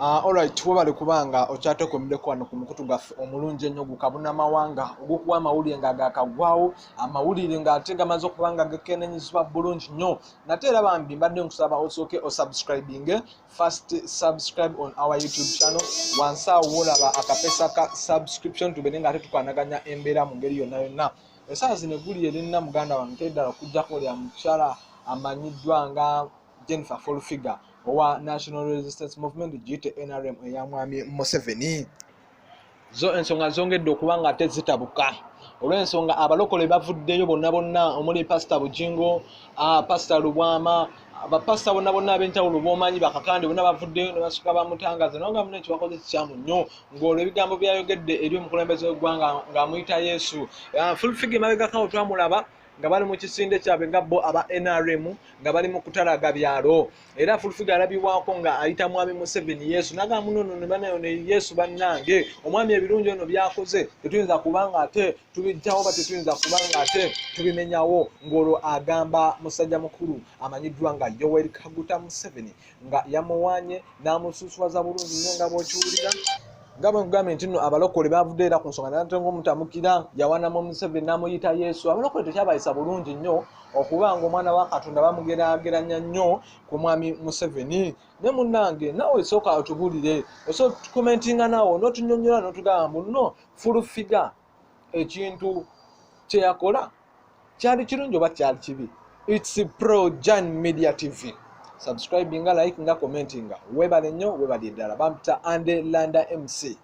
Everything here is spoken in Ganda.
Alright, wabale kubanga okyatokomedeko wano ku mukutu gaffe omulungi ennyo gukabuna mawanga ogukuwa amawulire nga gakagwawo amawulire ng'ate gamaze okubanga gekennenyezebwa bulungi nnyo nate era bambi mbadde nkusaba osooke osubscribinge first subscribe on our YouTube channel wansi awo wolaba akapesa ka subscription tubere ng'ate tukwanaganya embeera mu ngeri yonna yonna essaawa zino egguli erinna muganda wange eddala okujjako lya mukyala amanyiddwa nga Jennifer Fulfiga owa National Resistance Movement giyite NRM eya mwami Museveni. Zo ensonga zongedde okuba nga tezitabuka olw'ensonga abalokole bavuddeyo bonna omuli Pastor Bujingo, Pastor Lubwama, bapasita bonna ab'enjawulo b'omanyi bakakande bonna bavuddeyo ne basuka bamutangaza naye nga muno ekibakoze kikyamu nnyo ng'olwo ebigambo byayogedde eri omukulembeze w'eggwanga ng'amuyita Yesu. Fulfiga emabegakawo twamulaba nga bali mu kisinde kyabwe nga bo aba NRM nga bali mu kutalaga byalo era Fulfiga alabibwako nga ayita mwami Museveni Yesu naga munono ne banayo ne Yesu bannange omwami ebirungi ono byakoze tetuyinza kubanga ate tubijjawo ba tetuyinza kubanga ate tubimenyawo ng'olwo agamba musajja mukulu amanyiddwa nga Yoweri Kaguta Museveni nga yamuwanye n'amususwaza bulungi nnyo nga bw'okiwulira Gaba gavumenti nno abalokole bavudde era ku nsonga nate ng'omutamukira yawanamo Museveni n'amuyita Yesu. Abalokole tekyabayisa bulungi nnyo okuba ng'omwana wa Katonda bamugeraageranya nnyo ku mwami Museveni. Ne munnange naawe sooka otubulire osobola tukomentinga naawe n'otunyonnyola n'otugamba muno Fulfiga ekintu kye yakola kyali kirungi oba kyali kibi. It's Pro Jan Media TV. Subscribing, like, commenting. Webale nnyo, webale ddala. Bampita Ande Landa MC.